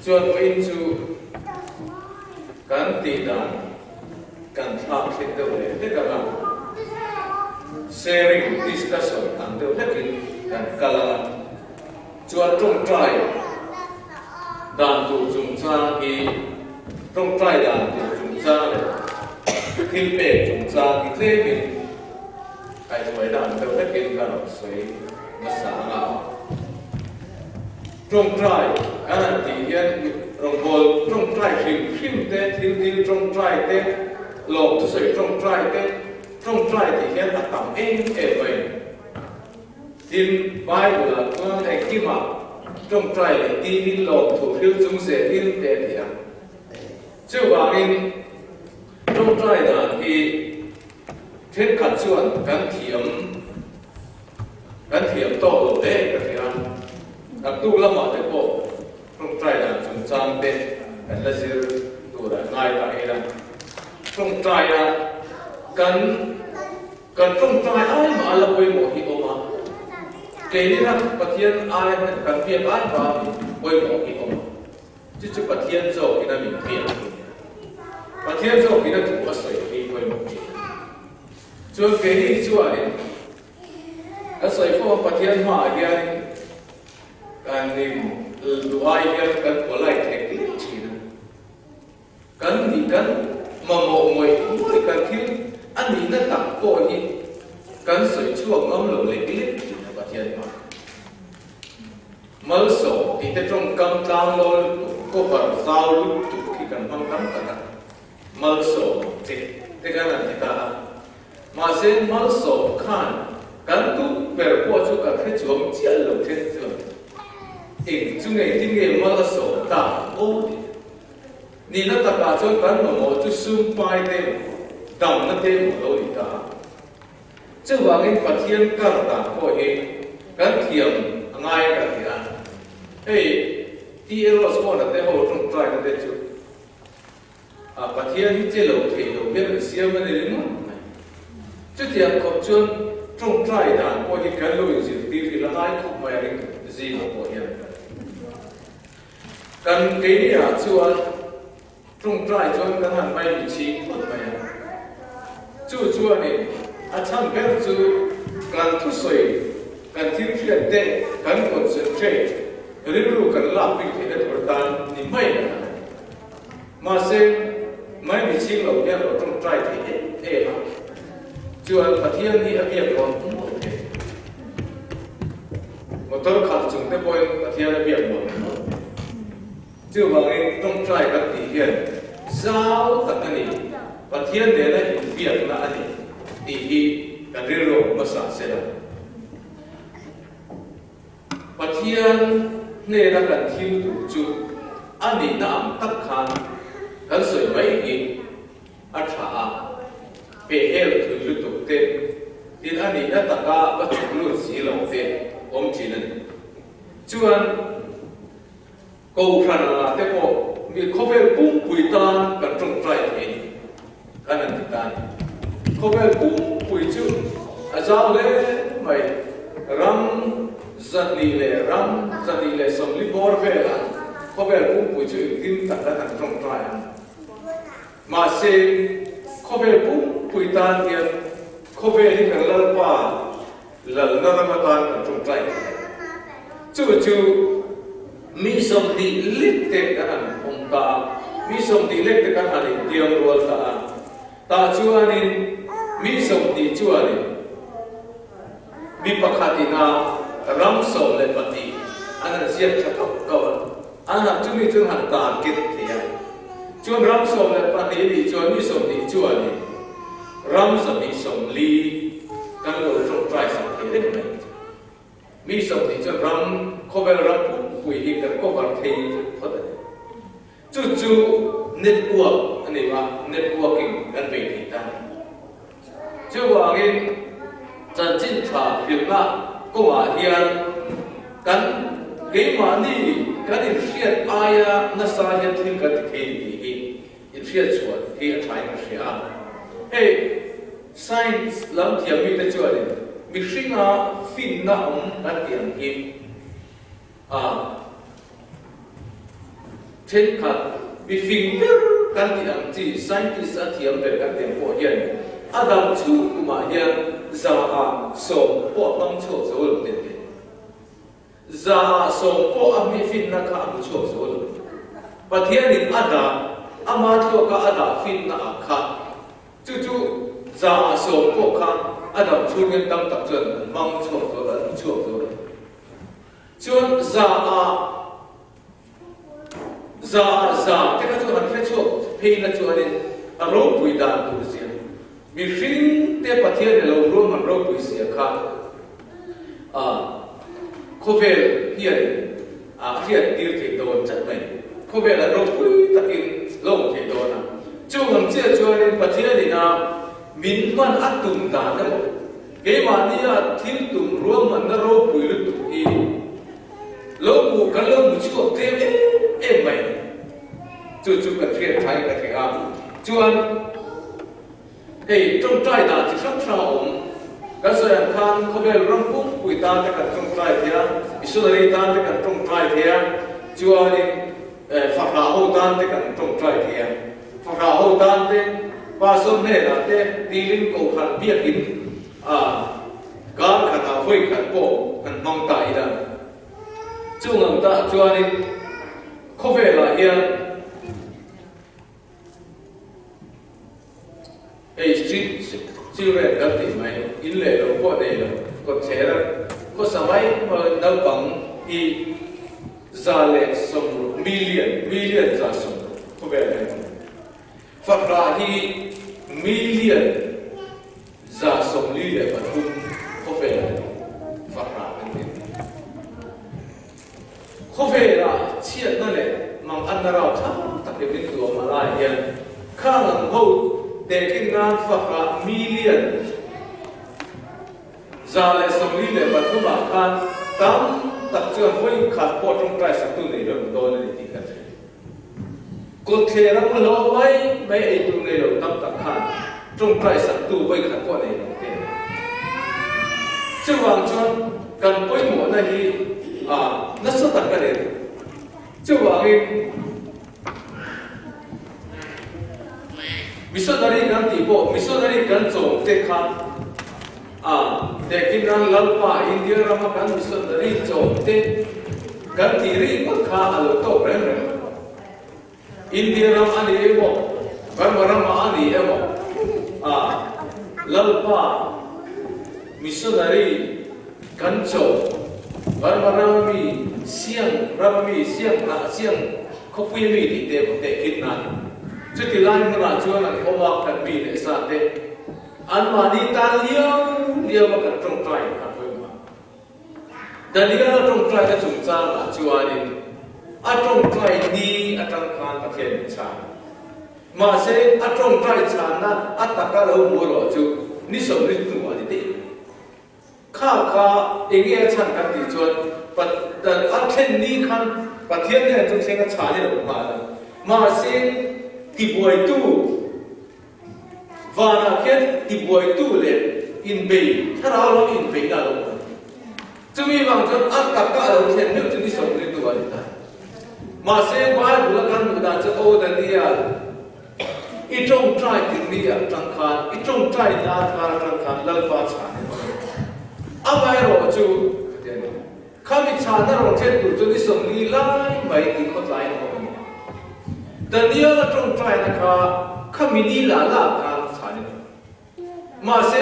chuan in chu kan ti dan kan thak thit deuh le te ka sharing discussion ang deuh lekin kan kala chuan trong trai dan tu chung cha ki trong trai dan tu chung cha le thil pe chung cha ki tle min ai thoi dan deuh lekin kan soi ma sa nga trong trai anh ti hian rong bol trong trai him te thil trong trai te lok tu soi trong trai te trong trai ti hian atam em vậy tin Bible là con ai kim mà trong trai để tin lok tu thil chung se tin te ti à chứ bà in trong trai là thì thiên cát chuan kan thiam to lo de ka thiam đặc tu lama te po trong trai là chung chang te kan la zir tu da ngai ta era trong trai là kan trong trai ai mà la poi mo hi oma ke ni na pathian ai kan pia ai ba poi mo hi oma chu pathian zo ina min pia pathian zo ina tu asoi hi poi mo chu ke ni chu ani asoi po pathian ma hian kan ni luai hian kan polai thek li thina kan ni kan mamo moi moi kan thil ani na tak ko hi kan soi chuak ngam lo le li thina pathian ma mal so ti te trong kam tang lo ko par zau lu tu ki kan ham kam ta mal so te kan ani ta ma sen mal so khan kan tu per po chu ka the chuam chial lo the chu in chung ei tin nge mal so ta o ni na ta ka chu kan mo chu sum pai te dam na te mo lo ni ta chu wang in pathian ka ta ko he kan thiam ngai ka thia ei ti ero so na te ho trong trai na te chu a pathian hi che lo the lo me siam na ni mo chu tiang ko chun trong trai dan ko hi kan lo ji ti ri la ngai khop mai ring ji lo ko hian kan ke ni a chuan trong trai chuan kan han mai mi chi khot mai chu chuan ni a cham ber chu kan thu soi kan thil khian te kan concentrate ri ru kan la pi the da thor tan ni mai na ma se mai mi chi lo ya lo trong trai the ma chuan pathian ni a biak ron mo the motor khat chung te boy pathian a biak mo chu wang in trong trai kan ti hian sao tak ani pathian de na in biak na ani ti hi kan ri ro ma sa se la pathian ne ra kan thil tu chu ani na am tak khan kan soi mai hi a tha pe hel thu lu tu te tin ani na ta ka ba chu lu si lo te om chi nan chuan ko khana la te ko mi khovel pum pui tan kan trong trai ni kan an ti tan khovel pum pui chu a zau le mai ram zani le som li bor ve la khovel pum pui chu tin ta kan trong trai ma se khovel pum pui tan hian khovel hi kan lal pa lal na ma tan kan trong trai chu mi som di lit te kan om ta mi som di lit te kan ani diam rol ta chuanin mi som di chuanin mi pakhatina ram som le pati ana ziat tha ka ana chumi chung han ta kit thia chuan ram som le pati ni chuan mi som di chuanin ram som mi som li kan lo trong trai sam the de mai mi som di chuan ram khovel ram pui hi kan ko var thei phot chu network ani ba networking kan be thi ta chu wangin chan chin tha philna ko wa hian kan ke ma ni kan in hiat aya na sa hian thil kan thei hi in hiat chuan hi a thai na sia hey science lam thiam mi te chuan mi hringa fin na kan tiang hi trên khăn bị phình căn thì ăn chỉ scientist ở thiểm về các điểm của hiện Adam chú mà hiện ra sống bộ băng chỗ dấu được tiền ra sống bộ âm mỹ phim na cả một chỗ dấu được và thiên đình Adam ama theo cả Adam phim na khá chú ra sống bộ khá Adam chú nhân tâm tập chuẩn mang chỗ dấu được chỗ dấu được chuan za te ka chu han khe chu phe na chu ani a ro pui dan tu sia mi ring te pathia de lo ro man ro pui sia kha khovel hian hian tir ke don chat mai khovel a ro pui takin lo ke don na chu ham che chu ani pathia ni na min man atum da na mo ke ma ni a thil tum ro man na ro pui lu tu i lo mu kan lo mu chu te em mai chú cần thiệt thay cái thiệt chuan trong trai ta chỉ sắp sao ông cái số anh khan có vẻ rong cũng quỳ ta cái cần trong trai thia missionary ta cái cần trong trai thia chuan phật giáo hậu ta cái cần trong trai thia phật giáo hậu ta cái ba số này là cái đi linh cầu khẩn biết in các khẩn nào phơi khẩn bộ khẩn mong tại đó chú ngầm ta chuan có vẻ là hiện children đã tìm mày in lệ đâu có đây đâu có thể là có sao mấy mà đâu bằng thì ra lệ sống million ra sống có vẻ này Phật ra thì million ra sống lý lệ và thun có vẻ này Phật ra cái gì có vẻ là chuyện đó lệ mang ăn rau thắm tập cái bên cửa mà lại hiện khá là hậu để cái ngàn phật million ra lại sống lý lệ và thu bảo khan tám tập trường với khát bộ trong trái sắc tu này được đôi này thì cái có thể là một lỗ mấy ấy tu này được tâm tập khan trong trái sắc tu với khát bộ này được tiền chứ bằng cho cần với một này thì nó sẽ tận cái này chứ bằng missionary kan tipo missionary kan chong te khan te kin ran lalpa India rama kan missionary chong te kan ti ri ko kha alo to rem India ram ani emo ram ani emo lalpa missionary kan chong rami siang ko pui mi ti te kin na chứ thì lai mà là chưa là có bạc cần bị để sao thế ăn mà đi ta liêu mà cần trồng trái à thôi mà dan dia trồng trái cái trồng cha là chưa đi trồng trái đi trồng khan cái thiên cha mà sẽ trồng trái cha na tất cả lâu mua rồi chứ ní sống ní tu mà đi khá ý nghĩa chân cái gì chứ và thiên ní khan và thiên này trong sinh cái cha này là mà sẽ ti buai tu vana khen ti buai tu le in bei thara lo in bei da lo chumi wang chon taka lo khen ne chuni som ni tu ani ta ma se bai bula kan da cha o da dia I trong trai tin dia tang khan I trong trai na thar tang khan lal pa cha abai ro chu khami cha na ro khen tu chuni som ni lai mai ti ko lai no Dania trong trai na kha khamini la kan chani ma se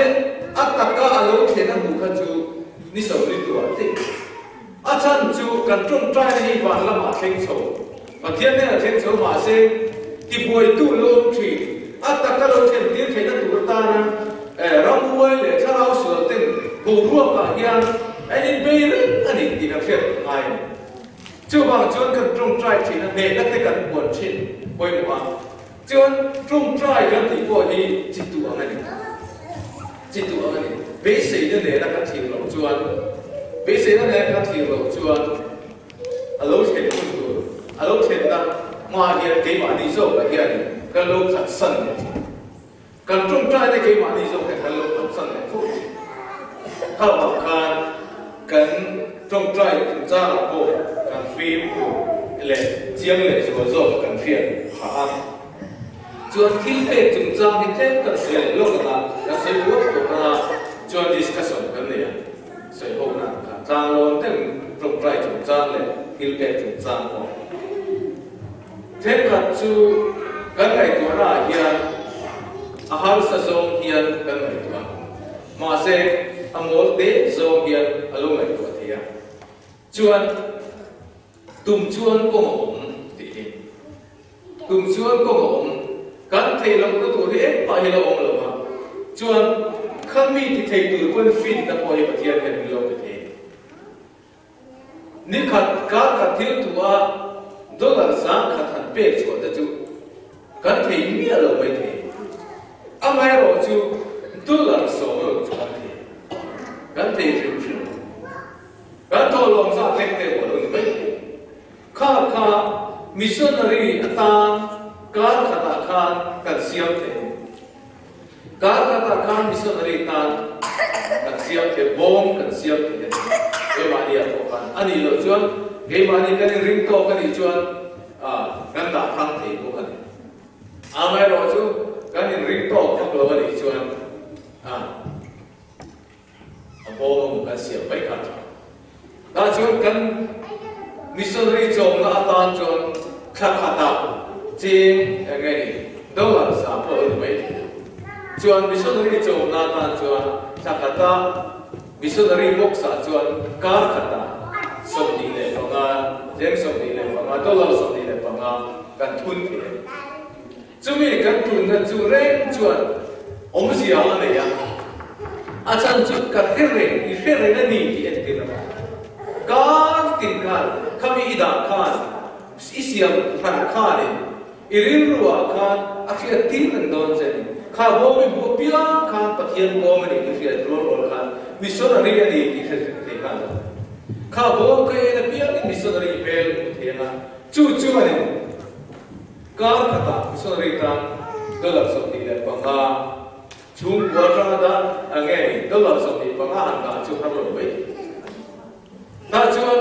ataka alo thena mu kha chu ni so ni tu ate achan chu kan trong trai ni van la ma theng cho ma thian ne theng cho ma se ti boi tu lo thi ataka lo then ti thena tu ta na ram buai le tharau su ten bu ruwa ka hian ani be ani ti na phet ai chưa bằng chốn cần trong trai chỉ là để các cái cần buồn trên quay một bằng chốn trong trai cần thì buồn thì chỉ tụ ở này bế sĩ nó để là các thiền lộ chuan bế sĩ nó để các thiền lộ chuan alo thiền luôn alo thiền ta ngoài hiện cái mà đi dâu là hiện cái lô thật sân cần trong trai này cái mà đi dâu cái lô thật sân này phút các bạn cần trong trai chúng ta là bộ phim lệ chiang lệ rồi rồi cần phiền khá chuan thil pe chung chang hi tlem kan se lo ka ka se lo ko ka chuan discussion kan ne se ho na ka chang lon tem trong trai chung chang le thil pe chung chang ko thế ka chu kan ngai tu ra hian a har sa song hian kan ngai tu ma se amol te zo hian alo ngai tu thia chuan tum chuan ko om ti tum chuan ko om kan thei lo ko tu he pa he lo om lo ma chuan khami ti thei tu kon fin ta ko he pathian he lo ke the ni khat ka thil tu a dollar sang khat han pe chu da chu kan thei mi lo mai the amai ro chu dollar so lo chu kan thei rim rim kan to long sa tek te ko lo ni mai kha missionary ata kar khata khan kan siam the kar khata khan missionary tan kan siam the bom kan siam the ke mani a ko kan ani lo chuan ke mani kan ring to kan I chuan kan da thang the ko kan amai ro chu kan ring to ka lo kan I chuan a bom kan siam bai ka ta chuan kan missionary chom na atan chuan khata chính cái này đâu là xã hội vậy chuan missionary chồng na tan chuan sakata missionary mok sa chuan kar khata som đi le panga jem som đi le panga đâu là som đi le panga kan thun phe chu mi kan thun na chu reng chuan om sia ane ya achan chu ka khere I khere na ni ti etin na kan tin kan kami ida kan isiam phan khan irin ruwa khan akhia tin an don chen kha bo mi bo pia khan pathian bo mani ki khia rol khan missionary ani ki khia khan kha bo ke na pia ni missionary bel the na chu ani kar khata missionary ta dollar so ti le panga chung wa ra da ange dollar so ti panga an ka chu har lo bai ta chuan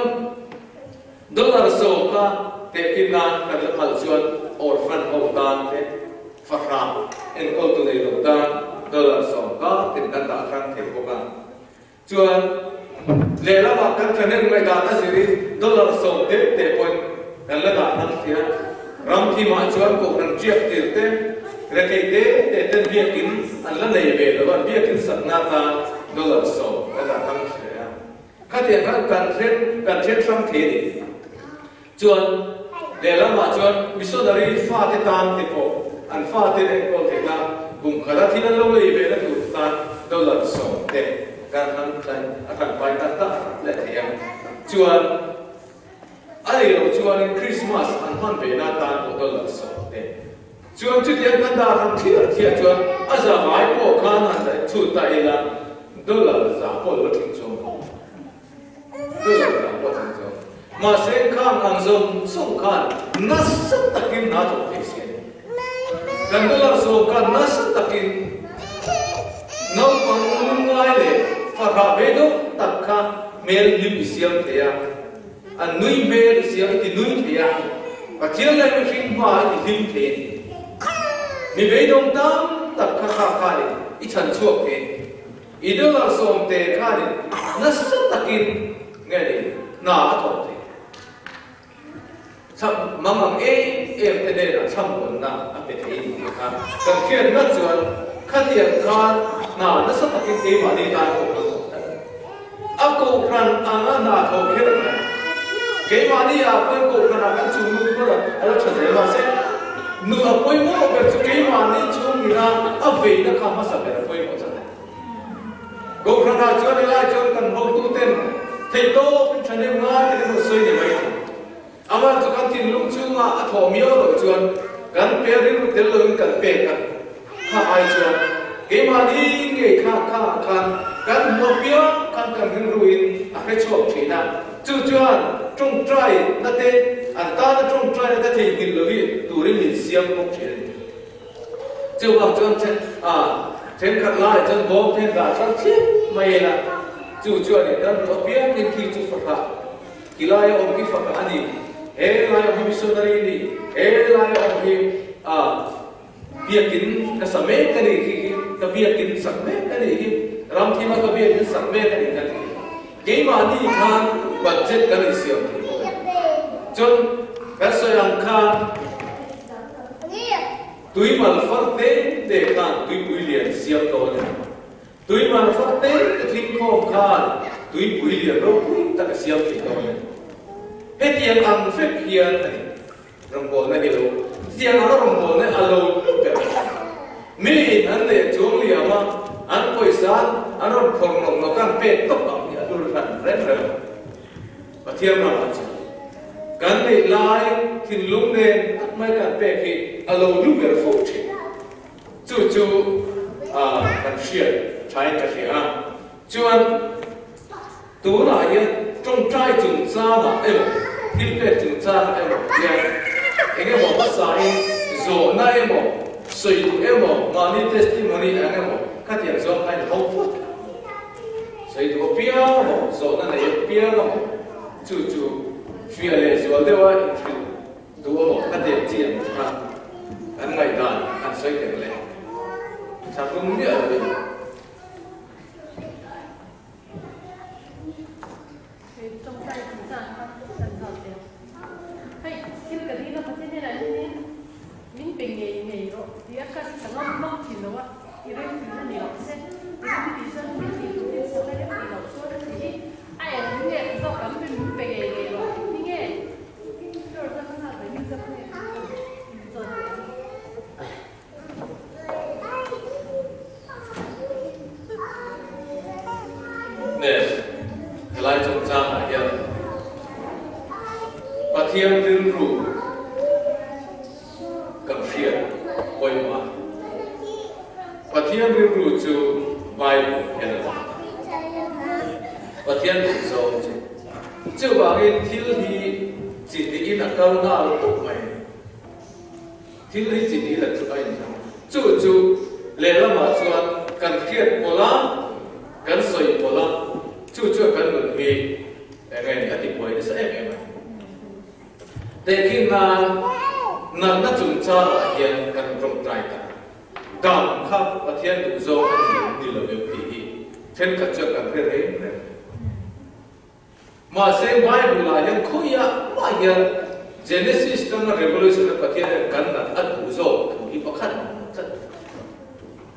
dollar so ka te kinna ka le phal chuan orphan hotan te fakra en ko tu nei lo ta dollar so ka tin kan da khang the ko ka chuan le la ma kan thanen mai da ta siri dollar so te point kan la da nang thia ram thi ma chuan ko kan chiap tir te re te ten biakin an la nei ve lo an biakin sakna ta dollar so ka da khang thia ka te kan thren sang the ni chuan le la ma chuan missionary fa te tan te po an fa te en ko te ka gum khala thin lo le ve la tu ta dollar so te kan han tai akan pai ta le thiam chuan ai lo chuan Christmas an han ve na ta ko dollar so te chuan chu tian kan da han thia chuan aza mai ko khan han dai chu ta ila dollar za po lo thing chu dollar za po thing chu mà sẽ khang ang zong song khan nas takin na to these kan dollar so kan nas takin no pang ngai le fa ra be do tak kha mel lim siam te ya an nui mel siam ti nui te ya pa thiam lai me hring ma ti lim te mi be dong tam tak kha le I chan chuak te I dollar so te kha le nas takin ngai le na to mamang em te de na cham kon na ape thei ni ka kan khian na chuan khatian khan na sa takin te ma ni ta ko a ko khan anga na tho khir na ke ma ni a ko khan a kan chu nu ko ala chhe ma se nu a poi mo ber chu ke ma ni chu mi na a ve na kha ma sa ber poi mo sa ko khan a chuan la chuan kan ho tu ten thei to pin chane nga te mo soi ni mai ama chu kan tin lung chu ma a tho mio lo chuan kan pe ri lu tel lo kan pe kan kha ai chuan ke ma ni nge kha kan mo pio kan rin ruin a khe chok thina chu chuan trong trai na te an ta na trong trai na te thei tin lo hi tu ri min siam ko chen chu ba chuan chen khat lai chuan bo te da chuan chi mai la chu chuan ni kan mo pio kin ki chu fa kilai om ki fa ani lai ông missionary đi lai ông việc kín cái sắm mét cái gì cái việc kín sắm mét cái gì ram thi mà cái việc kín sắm mét cái gì cái mà đi khang budget cái gì xíu chọn cái số lượng khang tụi mình phát đến để khang tụi bùi liền xíu đó tụi mình phát đến cái không khang tụi bùi liền đâu bùi ta cái xíu thì đó hết tiền ăn phép hiền này rồng bồn này hiểu tiền ăn rồng bồn này alo mi anh để chuông liam mà anh coi sáng anh ăn phong nồng nó càng pet tóc bằng nhà tôi làm rất rồi và thiên mà cái này lại thì lúc này mấy cái pet thì alo lúc này phụ trách chú cái chuyện trái cái gì chú anh tú là gì trong trái chúng ta mà em thiên về chúng ta em cái một cái sai rồi na em soi em mà đi testimony em cái tiền do anh học phật soi đồ bia rồi na này bia mà chú phía này rồi đấyว่าดูว่าcái tiền tiền anh ngày đó anh soi tiền này sao không biết rồi thiên đương rủ cầm phiền ôi mà và thiên đương rủ chú bài hiện và thiên đương dầu chú bảo cái thiên thì chỉ đi là câu nào cũng mày thiên thì chỉ đi là chú anh chú lẽ là mà chú cần thiết của nó cần soi của nó chú cần luận vì ngày này thì quay sẽ em để khi mà nằm nó chúng ta hiện cần trong trái ta cảm khắc và thiên đủ dâu như là việc gì thiên cần cho cần cái đấy mà xem Bible là hiện khối mà hiện Genesis trong Revelation và thiên cần là ăn đủ dâu thì có khăn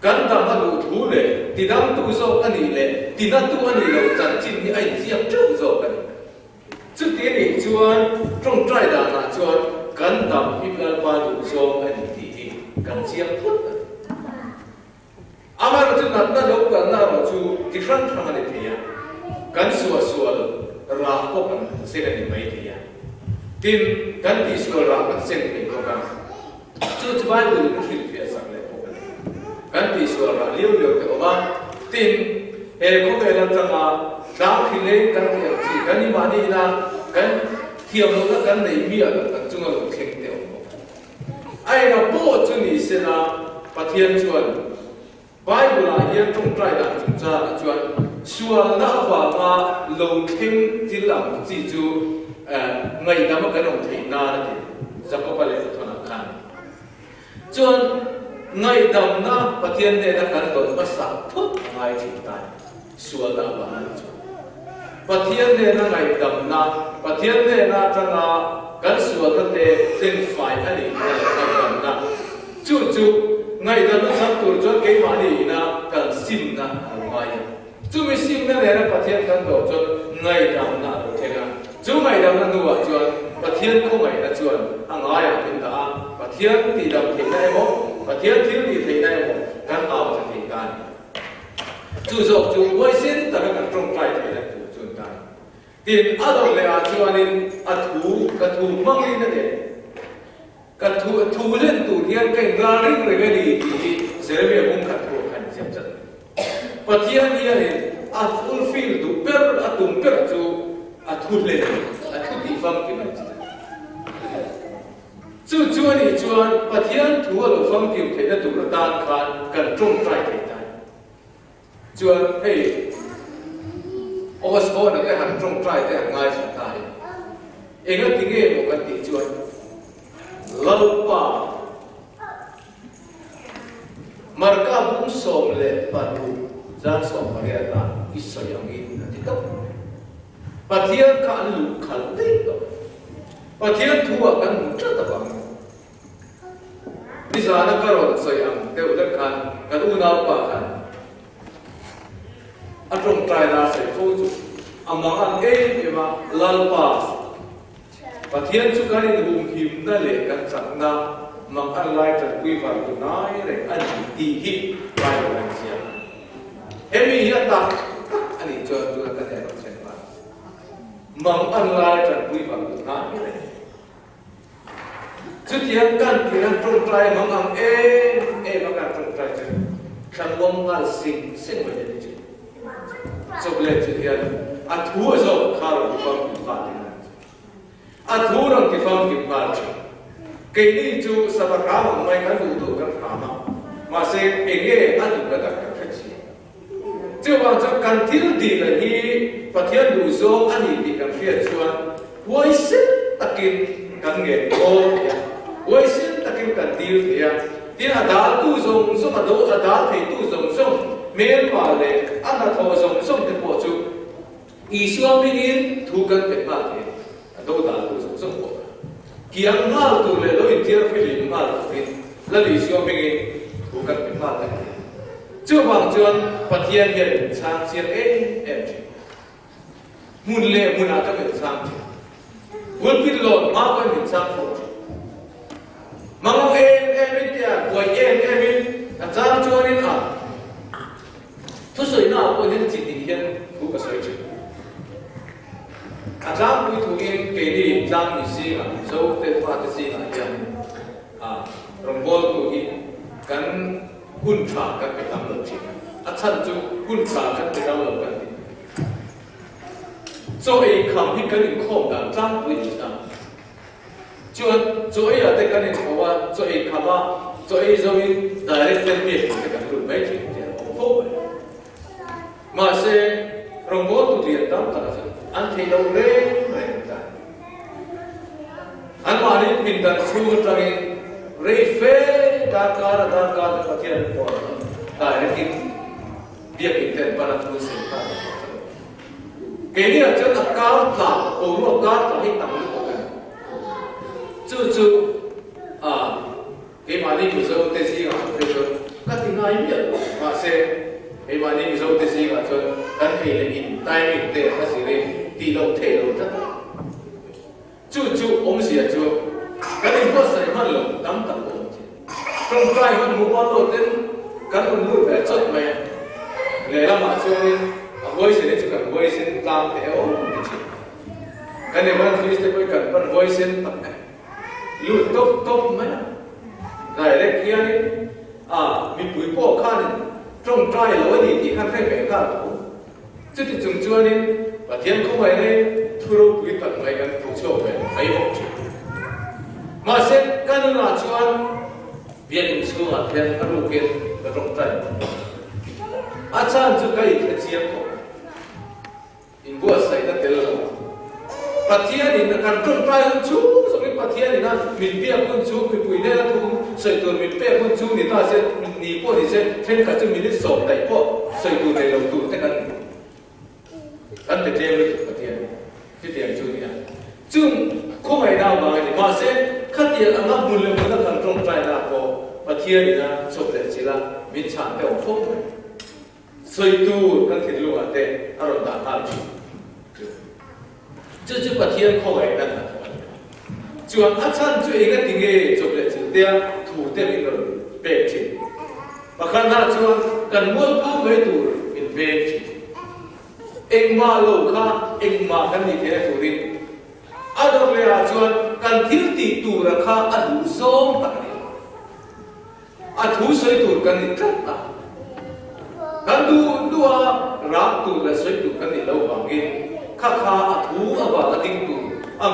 cần làm ăn đủ thú lệ thì đang đủ dâu anh ấy lệ thì đang tu anh ấy lâu chẳng chịu như anh diệp trước dâu cái trước tiên thì chuan trong trái đà là chuan cần đầm ít lần qua đủ số anh thì cần chiếm phút mà rồi chúng ta đâu cần là rồi chú thì không tham anh thì cần sửa ra có cần sẽ là như vậy thì tin cần thì sửa ra cần sẽ là có cần chú bài được cái phía sau này cần thì sửa ra liều cái mà tin có vẻ là rằng đạo khi lên cần thì chỉ cần đi mà đi là cần thiêu nó cần lấy bia là cần chúng nó khen tiêu ai là bộ cho你是啦把天chuẩn Bible là hiện trong trái đàn chúng ta là chuẩn xua na và mà lâu thêm chỉ làm chỉ chú ngày đó mà cái đồng thị na thì sẽ có phải là thằng nào khác chuẩn ngày đầm na và thiên này là cần đổi bắt sạc thuốc ngày chỉ tại xua na và anh và thiên này là ngày đầm na và thiên này là trong là cần xua cái để trên phải anh đi là đầm na chú ngày đó nó sắp tuổi cho cái mà đi na cần sim na ngoài chú mới sim na này là và thiên cần đổi cho ngày đầm na thế nào chú ngày đầm na nuôi cho và thiên không ngày là chuẩn hàng ai à thiên ta và thiên thì đầm thì này một và thiên thiếu thì thế này một cần ảo thì cái chú dọc chú quay xin ta cần trong trái thế này tin adol le chu anin ka thu mang ni na de ka thu len tu hian kai ga ring re ni ti serve hum ka thu khan jem chat pathian ni ani fulfill tu per atum per chu thu le thu ti fam ki mai chu ani chuan pathian thu lo fam ki the na tu ra dan khan kan trong trai thai tai chuan hey Ôi, nó cái hàng trong trái cái hàng ngay chúng ta enga tinge mo kan ti chuan lalpa marka bung som le patu jan som maria ta isoyangi natikap pathian ka lu khal te to pathian thua kan mutra ta bang disana karon soyang te udak kan kan una pa kan atong try na se fo chu amang an e ema lalpa pathian chu kan ni bum him na le kan chang na mang an lai tan pui va tu nai re an ti hi vai la sia emi ya ta ani cho tu ka te ro chen ba mang an lai tan pui va tu nai re chu tiang kan ti ran tong trai mang ang e mang an tong trai chen sang bom ngal sing sing ma de chi so ble chu tiang a thu zo kha ro fam ki fa ti a thu rang ki fam ki pa chi cái này chú sao mà cá mà mấy cái vụ tụ cái thảm mà sẽ nghe ăn được cái cái gì chứ mà cho cần thiếu gì là đi và thiếu đủ số ăn gì cần thiết chuan với sức tất kim cần nghề ô với sức tất kim cần tiêu thì thì là đã tu dùng số mà đâu là đã thì tu dùng số miễn mà để ăn là thọ dùng số thì bỏ chú ý số mình in thu cần phải mà thì đâu đã tu dùng số bỏ kiang ngal tu le lo intiar philip ngal tu la li sio menge tu kan pi ma ta chu bang chuan pathian yen chang chiang em mun le mun a ka be chang bul pin lo ma ko min chang fo mang em tia boy em a chang chuan in a thu soi na ko hin chi ti hian ku ka soi chi Azam kui thu in ke ni jam ni si ma so te fa te si ma ya rombol ku hi kan kun tha ka pe tam lo chi a chan chu kun tha ka pe tam lo ka ti so e kham hi kan in khom da jam kui ni ta chuan cho e a te kan in khowa cho e khama cho e zo in direct pen me te kan lu mai chi te fo ma se rombol tu dia tam ta anh thấy đâu đấy ta anh mà đi mình đặt xuống trong rây phê đa ca phát hiện bỏ tại cái việc hình thành và đặt xuống ta cái này là cho tất cả là ổ lúa cá là hết tầm của cái chứ cái mà đi mình dâu tê gì à bây giờ các tiếng nói biết mà sẽ cái mà đi mình dâu tê gì à cho anh thấy là in tai mình tê cái gì đấy đi đâu thế đâu tất chú ông sĩ chú cái này có sai mà lo đắm tận ông trong trai mà mua bao lô tên cái ông nuôi về chốt mày để làm mà cho nên voi sẽ chú cần voi sẽ làm theo cái này mà tôi sẽ voi cần con voi sẽ tập này lùi top mấy này đấy kia đi mình bùi bỏ khăn trong trai lối gì thì khăn phải về khăn chứ thì chúng chưa nên và thiên không phải nên thua quý tận mấy cái thủ châu về mấy bộ chuyện mà sẽ cái này là chuan việt nam xưa là thiên các lục kiến là rộng tay chan chú cái cái chiếm của in bữa xảy ra thế là và thiên thì nó cần rộng tay hơn chú so với và thiên thì nó mình biết hơn chú mình quỳ đây là cũng sợi tường mình biết hơn chú thì ta sẽ mình đi qua thì sẽ thêm cả chú mình đi sổ đẩy qua sợi tường này đầu tường thế này anh phải thêm được cái tiền, cái tiền chú nhỉ? Chung không phải nào mà sẽ khát tiền anh ngắt muốn lên muốn thằng trong trai là có và tiền thì là chụp để chỉ là mình chán theo phong này, soi tu các thịt lúa thế, anh rồi đã làm gì? Chứ và tiền không phải là chú anh chán chú ấy cái tiếng nghe chụp để chỉ tiền thủ tiền mình rồi về chỉ và khán giả chú anh cần mua bao mấy tuổi mình về chỉ anh mà lâu kha anh mà cái gì thế phụ đình ở đâu là chuan cần thiếu tỷ tù là kha ở đủ số tận thú soi tù cần gì rất là cần đua rác tù là soi tù cần gì lâu bằng cái kha thú ở vào cái tiếng tù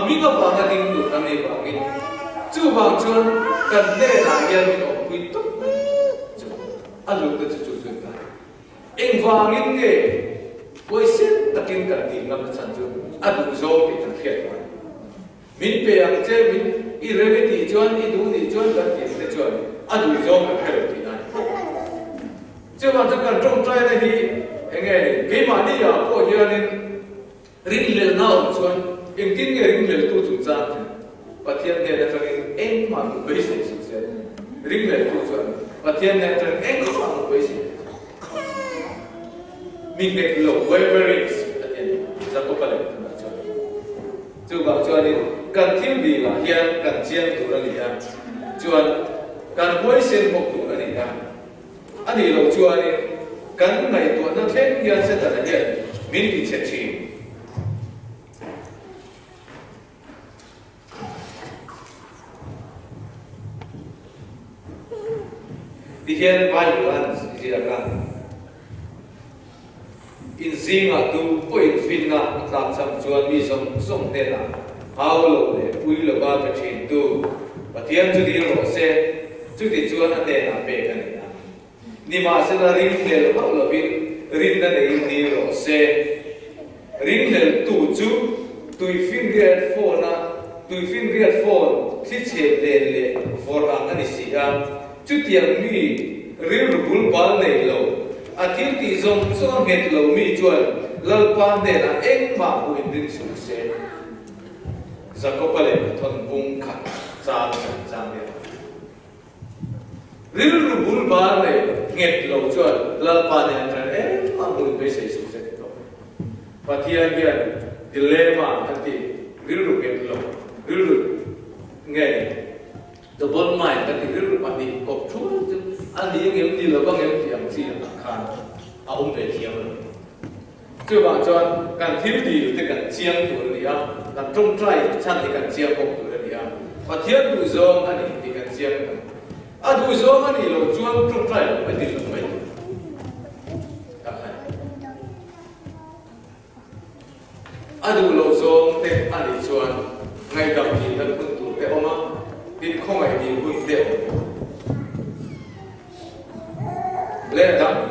mình ở vào cái tiếng tù cần gì bằng cái chú bằng chuan cần để là yên mình ở quy túc anh lúc đó chú ta anh vàng in nghề với xin tất nhiên cả tiền ngâm sản xuất ăn đủ dâu thì thực hiện min pe ang che min I remedy chuan I du ni chuan kan ti te chuan a du zong ka phel ti nai chu ma chu kan trong trai na hi enge ni ke ma ni ya ko hianin ring lel na chuan eng tin nge ring lel tu chung cha pathian ne la tang eng ma ku be se su se ring lel tu chuan pathian ne tang eng ma ku be se min ne lo wavering pathian za ko pale na chuan chu ba chuan ni kan thiam bi la hian kan chiang tu ra ni a chuan kan hoi sen bok tu ra ni a ani lo chuan ni kan ngai tu na thlen hian se ta na hian min ki che chi di hian bai lan ji ra kan in zinga tu point fin na ta cham chuan mi som te la how lo le pui lo ba ta thin tu pathian chu di ro se chu di chuan ate na pe ka ni ma se la ring le lo lo bin rin na nei ni ro se ring le tu chu tui fin riat phone na tui fin riat phone thi che le for ang ani si a chu tiang mi ril ru bul bal nei lo a thil ti zong zong het lo mi chuan lal pa ne na eng ma hu in din su se zakopale thon bung kha cha cha ne ril ru bul bal ne nget lo chuan lal pa ne tran eng ma hu in be se su se to pathian hian dilemma ati ril ru nget lo ril ru nge the bottom line ati ril ru pa ni kop thu anh đi nghiệm đi là có nghiệm tiền gì là khăn à ông về thiếu rồi chưa bảo cho càng thiếu đi thì càng chiang tuổi đi à càng trong trai chăn thì càng chiang bốc tuổi đi à và thiếu đủ dòng anh thì càng chiang à đủ dòng anh thì lo chuông trong trai phải đi làm mấy à đủ lo dòng thì anh đi chuông ngay gặp thì là quân tuổi cái ông á đi không phải đi quân tiểu lên đó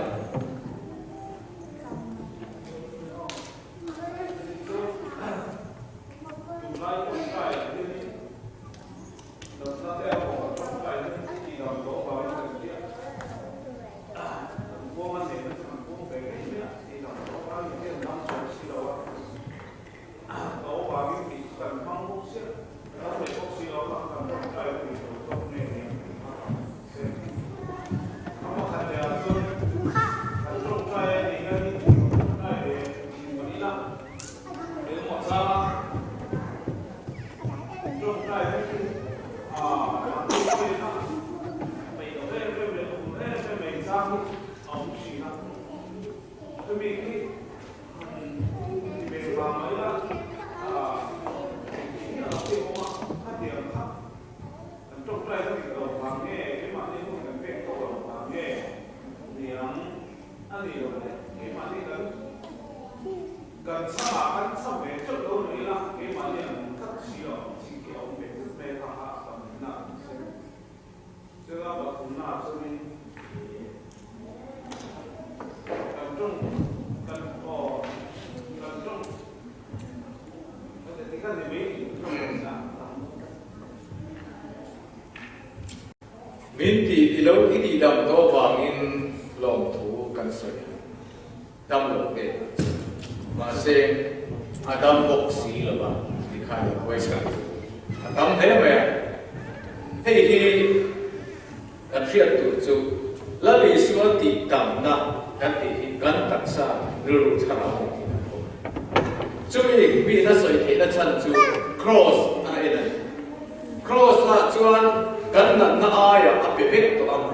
min ti lo iti dam to bang in long thu kan soi dam lo ke ma se adam bok si lo ba di khai voice ka adam he me hei hi kan riat tu chu la li suan ti tam na kan ti kan tak sa ru thara chu mi na soi the na chan chu cross a ena cross la chuan kan na aya apepek to am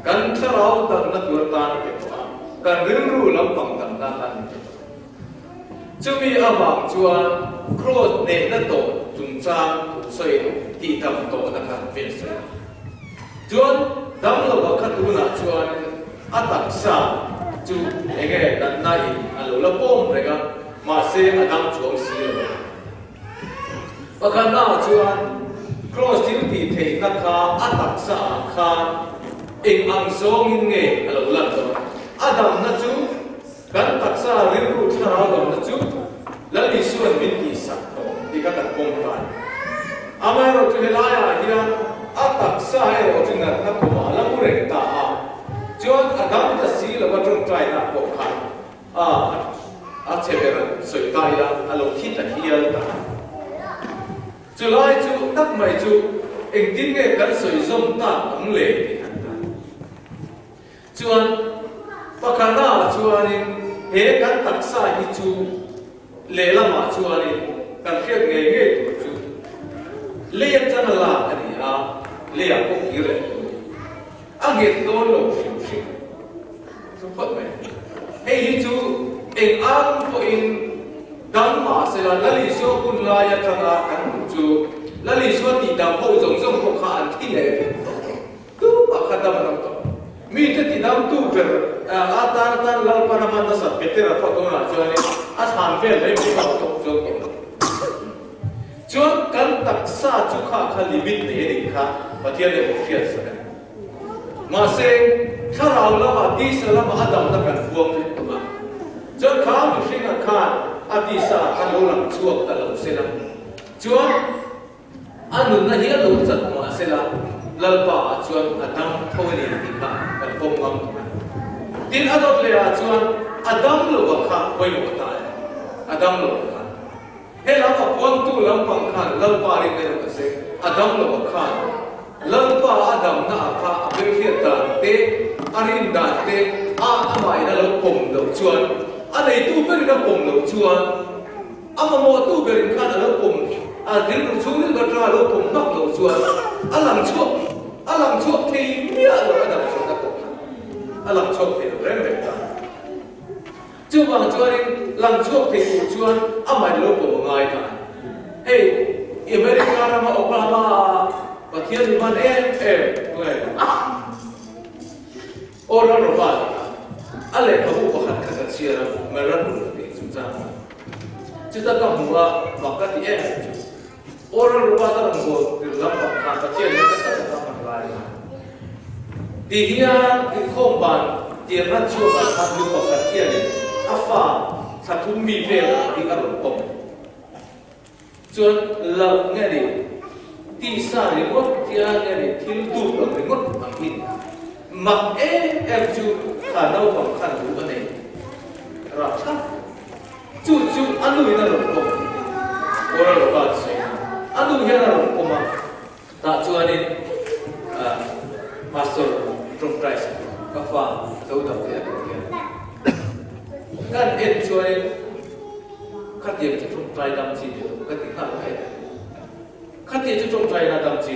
kan tharau tan na tur tan pe to am kan rinru lam pang tan na tan chumi amang chuan cross ne na to chung chang soi ti tam to na kan pen soi chuan dam lo ba khatu na chuan atak sa chu ege dan nai alo la pom rega ma se adam chuang si lo pakana chuan cross tin ti thei na kha atak sa kha eng ang song in nge alo lan to adam na chu kan tak sa rin ru thara gam na chu lali suan min ti sak to ti ka tak pom pan amai ro chu helaya hian atak sa he ro chu na ko ma la mu re ta a chuan adam ta si lo ba trong trai na ko khan a chebera soi ta ya alo khit ta hial ta chu lai chu tak mai chu eng tin nge kan soi zom ta ang le ti han ta chuan pakana chuanin he kan taksa hi chu le lama chuanin kan khiat nge nge tu chu le chana la ani a le a ko ki re a ge to lo shi chu pat mai he hi chu eng ang ko in dhamma se la lali so kun la ya chana kan chu lali so ti dam ho zong zong ko kha an thi le tu pa khata ma to mi te ti dam tu ber a tar lal para man da sa petera fa to na chuani a san ve le mi ko to jo ko chuan kan taksa chu kha limit ne ri kha pathian le office sa ma se tharau la ma ti sa la ma adam da kan buang le to ma chuan kha mi hringa kha ati sa kan lo lam chuak ta lo se la chuan anun na hi lo chat ma se la lalpa chuan adam thoni ti kha kan pom ngam tin adot le a chuan adam lo wa kha poi mo ta adam lo kha he la ka pon tu lam pang khan lalpa ri ne lo se adam lo wa kha lalpa adam na kha abe khia ta te arin da te a amai na lo pom lo chuan a nei tu ber na pom lo chuan ama mo tu ber khan lo pom a dil ru chu ni ga tra lo pom nak lo chuan alam chuak thei mia lo adam so ta ko alam chuak thei rem rem ta chu wang chuan lang chuak thei ku chuan amai lo pom ngai ta hey America na ma Obama pathian man ngai ora ro ba ale ka bu ko khat kha sia ra ma ra ru ti chu cha chu ta ka mu wa ka ti ora ro ba ta ngo ti lam pa kha pathian ne ka sa ta ma lai ti hian ki khom ban ti ra chu ba kha lu ko kha sia ni a fa sa thu mi ve ti ka ro pom chuan la nge ni ti sa ri mo ti a nge ni thil du lo ri mo ang hin mặc em chú khả đâu bằng khả đủ vấn đề rồi chắc chú ăn nuôi nó lồng cồm ora lo ba sai ăn nuôi nó lồng cồm mà ta chú anh master trong price các pha đâu đâu thế kan em chú anh khát tiền cho trong price đam chi cái gì khác vậy khát tiền cho trong price là đam chi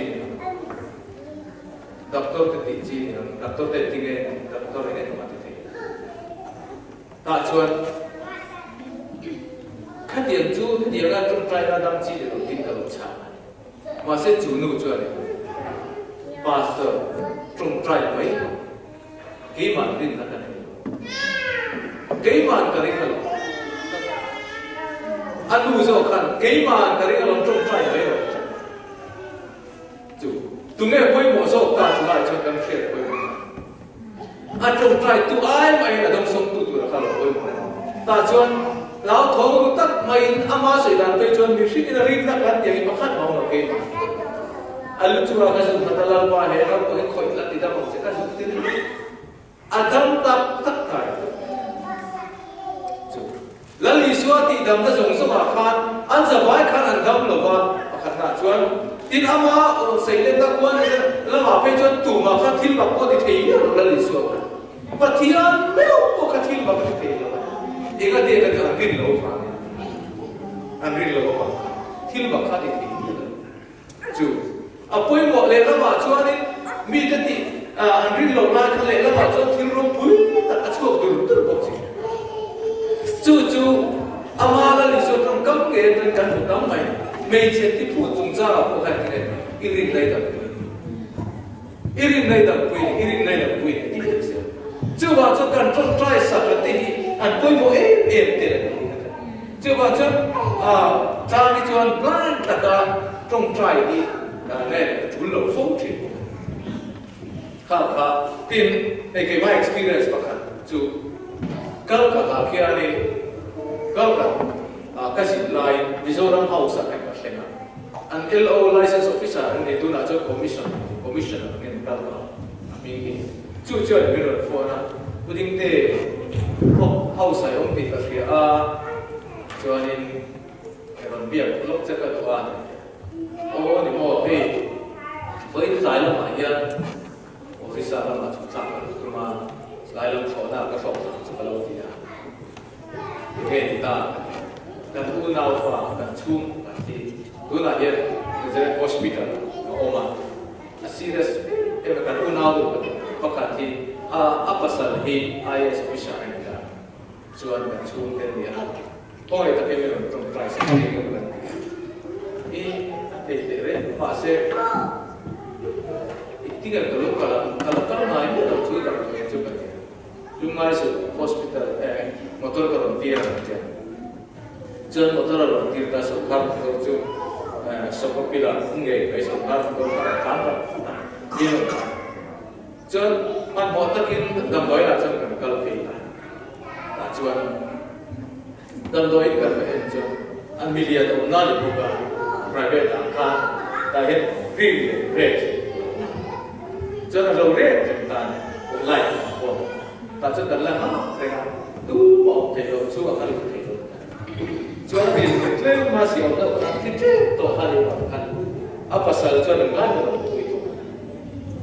doctor te ti chi doctor te ti ge doctor ge ma te ta chuan kha tian chu ti ga trong trai ra dam chi de tin ka cha ma se chu nu chuan pastor trong trai mai ke man tin ka ne ke man ka ri ka lo anu zo khan ke man ka ri ka lo trong trai mai lo chu tụi nghe quay mỏ dầu cả chúng lại cho căn khiết quay mỏ anh trồng trái tụi ai mà anh là đông sông tụi là khá là quay mỏ ta chuan lão thấu tắc mày ama sợi đàn tây chuan mình xin là rin tắc gắn tiếng mà khát máu là cái anh lúc chúng ta cái dùng thật là ba hệ nó có cái khối là thì ta bảo sẽ cái dùng tiền anh đâm tắc tắc thải lần lý xua thì đâm ta dùng số mà khát anh giờ vãi khát anh đâm là ba khát là chuan tin ama sei le ta quan la ma pe chuan tu ma kha thil ba ko ti thei la li so pathian meo ko kha thil ba ko ti thei la e ga de ga ta rin lo fa an rin lo ba thil ba kha ti thei chu apoi mo le la ma chuan ni mi ta ti an rin lo la kha le la ma chuan thil ro pui ta a chu dur dur bo chi chu ama la li so tam kam ke tan kan tam mai mấy chuyện thì phụ tung ra là có cái này irin này đặc quyền irin này đặc quyền thì thế sao chưa bao giờ cần trong trai sạch là thế thì anh tôi muốn em tiền chưa bao giờ cha đi cho anh plan tất cả trong trai đi này chủ lực phong trì khá tin cái my experience bác chú câu cả kia này câu cả cái gì lại Mizoram House này anh LO license officer ni tu na cho commission ngin kal ba mi chu ni ro fo na puding te house ai om ti ka ria a chuanin ron biak lok cha ka do an o ni mo pe với sai lắm mà hiền officer lắm mà chúng ta cũng mà sai lắm khó nào cái phòng chúng ta lâu thì à cái ta kan tu nào và kan chung thì tu là hiền cái hospital oma a serious em kan tu nào được có cả thì apa sal hi IS officer này là chuan kan chung cái gì à ôi ta cái mình trong price cái cái cái đấy mà sẽ tiga kalau mai itu dah cuci kalau yang cuci lumai su hospital motor kalau dia aja jangan motor kalau dia dah sokar kalau cuci sokar pila enggak baik sokar kalau kantor dia jangan man motor ini gambar lah jangan kalau pila cuman gambar ini kan macam ambilia tu nari bukan private kan tapi free cho nên lâu đấy chúng ta cũng lại của ta cho cần là nó phải là đủ bỏ thể độ xuống ở cái thể độ cho nên mình lên mà xíu đâu thì chết tổ hai điều ăn apa sal cho nên lại được itu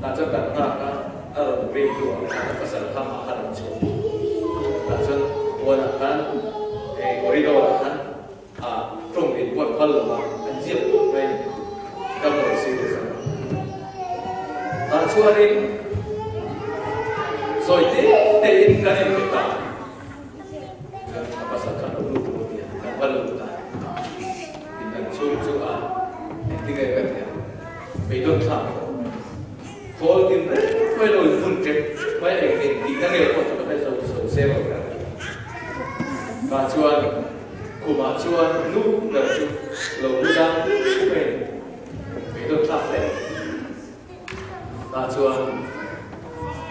ta cho cần ta ở bên của apa sal tham ăn ăn chỗ ta cho buồn ăn corridor ăn trong đến buồn phân là ăn diệp bên trong nội sinh chuanin rồi te in kan em ta apa sakan ulu dia kan balu ta in chu tinga kan ya be don tha for din re ko lo fun te mai ek din di kan el ko ta ba so se ba ka chuan kuma chuan lu na chu lo lu dang be don tha le chuan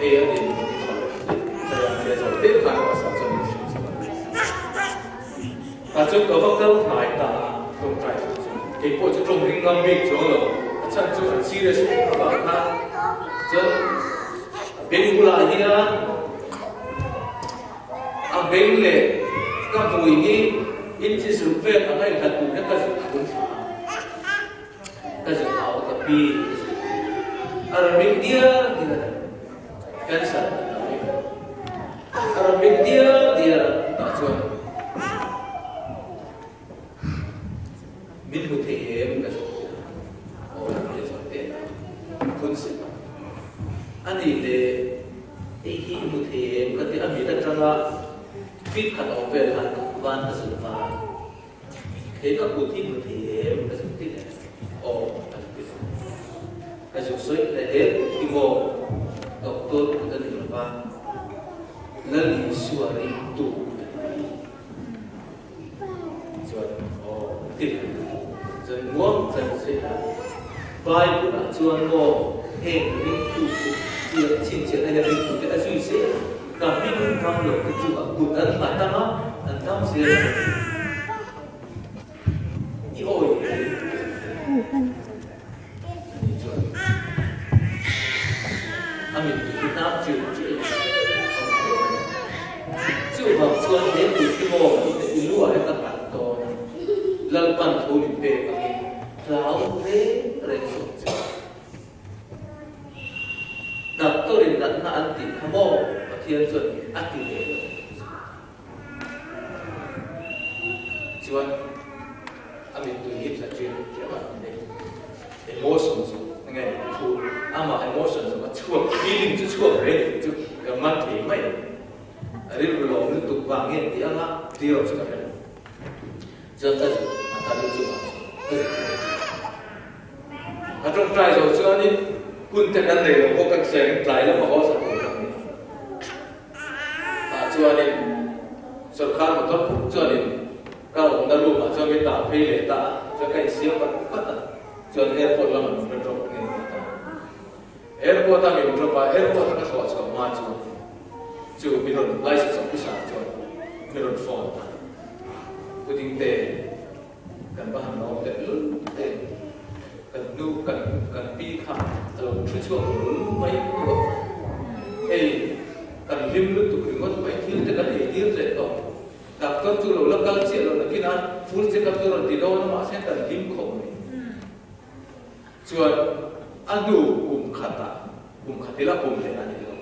ở điểm bây giờ tiếp vào và sản xuất và chúng có bao lâu lại ta không phải cái bộ chúng tôi hình ngang việc chỗ rồi chân chúng anh chỉ để các bạn ta chân bên bula hier bên lệ các bụi như in chỉ sử về ở đây là tụi nó cái gì cũng cái gì áo cái pi Arabic dia cancer. Arabic dia tak cuan. Min mutem kan. Orang dia sampai kunci. Ani le hi mutem kan dia ambil dalam fit kan over kan van asal. Kita putih mutem kan seperti ni. Oh. Kasus sulit leher ibu doktor kita di rumah lalu suara itu suara tidak semua saya baik pula cuman itu dia cincin ada itu kita suisi tapi kalau itu bukan pertama tentang saya Amin kita cuci học xuân đến từ cái mồ từ lúa hay các bạn to lần bàn thu đi về cái rau thế rồi sốt đặt tôi đến đặt na ăn thịt hầm mồ và thiên xuân ăn thịt về xuân Amin tu hiệp sa chuyện các bạn đấy emotions nghe thu ama emotions mà chua feeling chứ chua đấy chứ cái mắt thì mấy ari lo ni tu bangin dia nga dia sekali jadi antara itu kadang try so ni pun tekan deh ko kak sen try la ma ho sa ko ni chuan ni sarkar motor chuan ni ka ong na ru ma chuan mi ta phe le ta chuan kai sia pat chuan airport la ma drop ni airport ta mi drop pa airport ka so so ma chuan chú mình license officer cho mình phone quyết định để cần bao hàng nó để lớn để กันนูกันปีข้าเราช่วยไม่ตัวกันริมลุตุกงดไม่ที่จะกันที่จะต่อดับกันจุลลักกันเสียเรานักกินนั้นฟูจะกันจุลติดเอาน้ำมาเส้นกันริมคงส่วนอันดูกุมขัดที่ละกุมเลยอันนี้เรา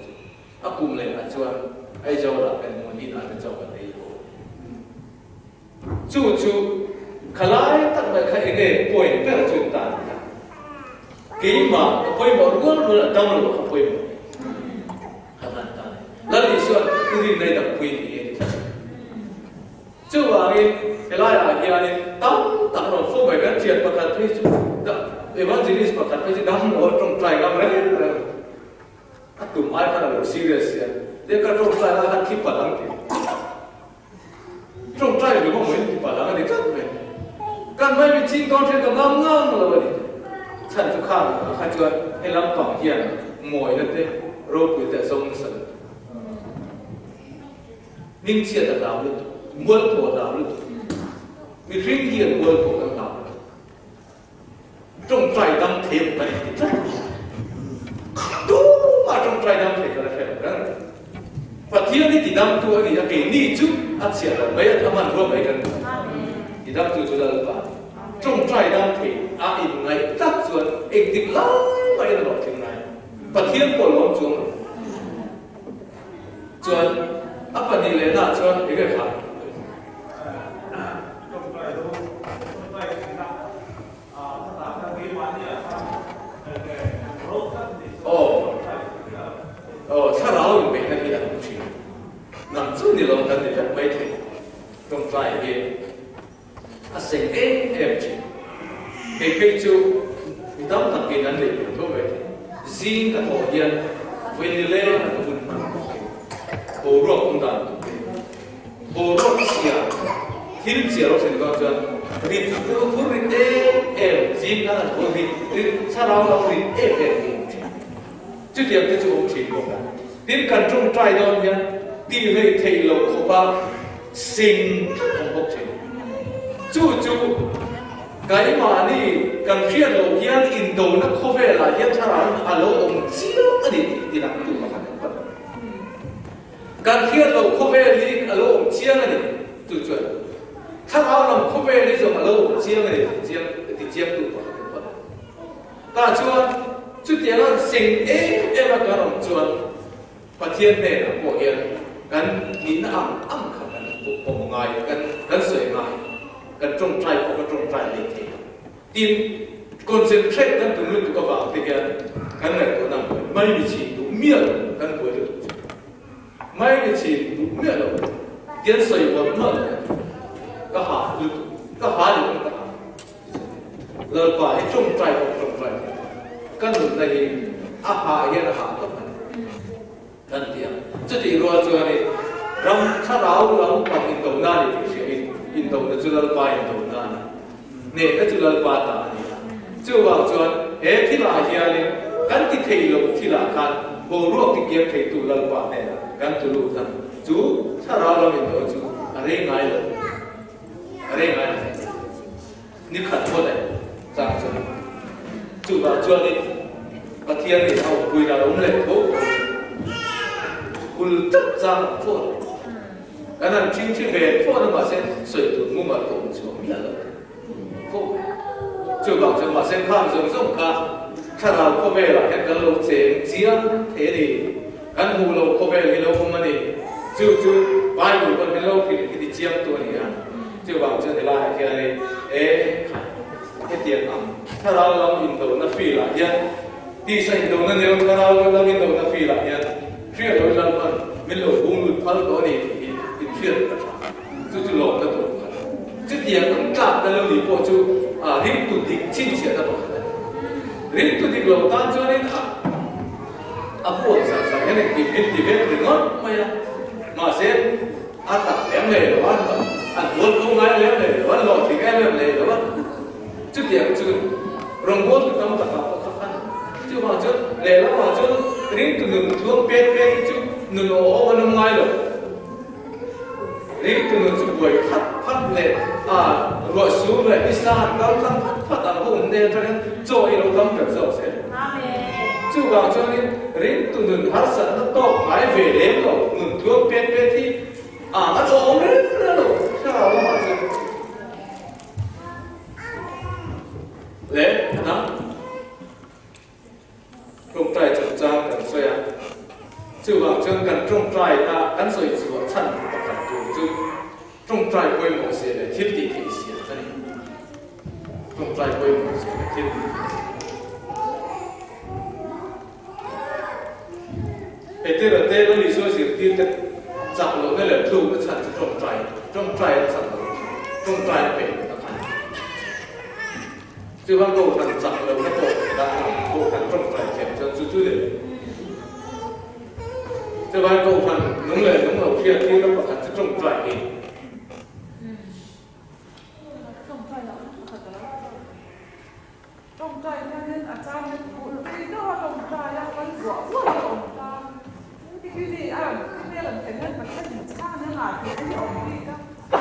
อ่ะกุมเลยอันส่วนไอ้เจ้าละเป็นมันที่นั่นเป็นเจ้ากันไอ้โยจู่ขลายตั้งแต่ใครเองป่วยเป็นจุดต่างกี่มาป่วยบ่รู้ว่าตั้งหรือว่าป่วยบ่ขนาดนั้นแล้วดิส่วนคือในดับป่วยนี่จู่ว่าไอ้ขลายอะไรเนี่ยตั้งเราฟูไปกันเจียดประกันที่จู่เอวานเจลิสประกันที่ดังโอ้ตรงใจกันเลยอะตุ่มไอ้ขนาดเราซีเรียสเนี่ยเด็กก็ตรงใจแล้วกันคิดปะลังที่ตรงใจหรือว่าเหมือนคิดปะลังกันนี่ก็ไม่กันไม่เป็นจริงตอนที่กำลังงามเลยวันนี้ฉันจะข้ามข้าจะให้ลำต่างเฮียนมวยนั่นเองโรคอยู่แต่ทรงสันนิ่งเสียแต่ดาวเลยมวลตัวดาวเลยมีริ้งเฮียนมวลตัวกันดาวจงใจดำเทปไปดูมาจงใจดำเทปอะไรแบบนั้นปัจจัยนี้ติดดำตัวนี่จะเกิดนี่จุดอัศเสียแล้วไม่ทำมันร่วมไปกันติดดำตัวจุดละบ้าจงใจดำเทปอินไงตัดส่วนเอกติดล้างไปตลอดถึงไงปัจจัยปวดล้มจวงจวนปัจจัยเลยนะจวนเอกขาถ้าเราอยู่ในนั้นที่เราชิมนั่นซึ่งเราทำได้ไม่ถึงตรงใจเองสิ่งเอ็มชิมเพื่อจูมีต้องทำกินนั้นเลยทุกเวทีซีนกับโอเดียนเวนิเล่กับบุญมันโบรอกอุ่นดันโบรอกเสียทิมเสียเราเส้นก็จะริบตัวริบซีนนั่นตัวริบถ้าเราริบจุดเดียวที่จะองค์ชิมกันดินกันจงใจโดนยันตีเลยเทโลโคบาสิงของพวกชิมจู่ไก่มานี่กันเพียรโลยันอินโดนักโคเวลายันทารันอาโลองเจียวอันนี้ที่นักดูมากันกันเพียรโลโคเวลีอาโลองเจียวอันนี้จู่ถ้าเราลำโคเวลีจะอาโลองเจียวอันนี้เจียวที่เจียวดูมากันแต่จู่จุดเดียวกันสิ่งมาการองจวนประเทศเนี่ยพวกเองกันกินอ้ำขับกันพวกง่ายกันสวยง่ายกันตรงใจพวกกันตรงใจเลยทีทีมคอนเซนเทรตกันตรงนู้นตัวบ่าวที่กันเนี่ยตัวนั้นไม่มีชีวิตเมียกันป่วยเลยไม่มีชีวิตเมียเลยเดียนสวยกว่าเมื่อก็หาอยู่ก็หาเราไปตรงใจพวกตรงใจกันหลุดในอาหารเย็นอาหารก็มันนั่นเดียวจุดที่รัวจวนนี่เราถ้าเราปักอินโดนานี่ที่อินโดนีเซียจุลปาอินโดนานี่ก็จุลปาตานี่จู่ว่าจวนที่ลาเฮียนี่กันที่เทโลที่ลากันโบรวกที่เกี่ยวเทตุลปาเนี่ยกันตุลุกันจู่ถ้าเราอินโดจู่อะไรง่ายเลยนี่ขัดหมดเลยจากจวนจู่ว่าจวนนี่ประเทศนี้เอาคุยเราลงเลยโอ้คุณจับจ้างพวกอันนั้นจริงๆเลยพวกนั้นมาเส้นสวยถูกมุ่งมาตรงช่วงนี้เลยพวกจู่ว่าจะมาเส้นข้ามส่งข้าถ้าเราเข้าไปละเห็นกันเราเสียเจียนเทดีกันหูเราเข้าไปเราคงมันนี่จู่ไปอยู่กันเป็นเราที่เจียมตัวนี้อ่ะจู่ว่าจะได้ละแค่นี้ให้เตียนอ่ะถ้าเราอินโดนัฟรีละยังที่ใส่อินโดนัเนี่ยเราอินโดนัฟรีละยังเชื่อเราเรามันไม่หลงบุญหลุดพัลตัวนี้อินเชื่อกันจู่หลงกันตัวจุดเดียวกันกลับแต่เราหนีพอจู่ริมตุดิชินเสียตลอดริมตุดิเราตั้งจวนนี่พวกสังเกตดิเวทหรืองอนไม่ละมาเสียตัดแหลมเลยหรือว่าวนตรงไหนแหลมเลยหรือว่าหลอดที่แหลมเลยหรือว่าจุดเดียวจุดรองวนต้องตัดจู่ว่าจุดเลยแล้วว่าจุดริมตุดิช่วงเป็ดจุดนุ่นโอ้วันง่ายหรอริมตุดิจุดบ่อยพัด khắp lệ rồi xuống lại đi xa cao lắm phát âm hồn đen cho nên cho ý lâu lắm được rồi sẽ chú vào cho nên đến tụi mình hát sẵn nó to mãi về đến rồi mình thuốc bên bên thì nó ốm đấy rồi sao mà chứ lẽ đó trong trai chậm cha cần xoay chú vào cho cần trong trai ta cần xoay chú chân và cần chú trong trai quay một xe để thiết đi thì xe thế này trong trai quay một xe để thiết đi thế thì là thế nó lý do gì thì cái chặt lỗ cái là thu cái chặt trong trai là chặt lỗ trong trai là bể nó thành chứ không có thằng chặt lỗ nó có đã có thằng trong trai kẹp cho chú để chứ không có thằng đúng là kia thì nó có thằng trong trai thì trong trai nên ở trong cái đó trong trai là cái rõ rất là ổn ta cái gì cái này là cái nên mà cái gì sang nên là cái gì ổn đi đó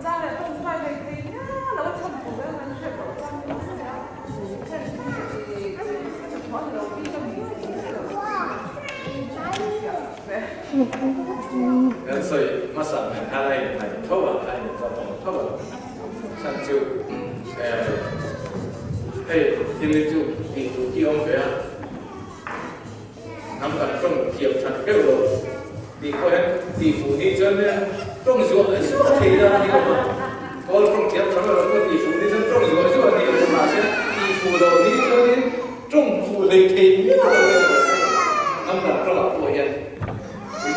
ra là trong trai này thì nhá nó trong của cái mình sẽ bảo trong cái đó cái gì cái khó đầu tiên trong mình 그래서 마사 하나의 토바 아니 토바 산주 딜리주 디두 기용배야 남가 좀 기업 잘 배우고 디코에 디부니 전에 좀 좋아 좋아해야 이거 좀 기업 잘 배우고 디부니 전 좀 좋아 이거 마세 디부도 니 전에 좀 부를 테니 남가 좀 보여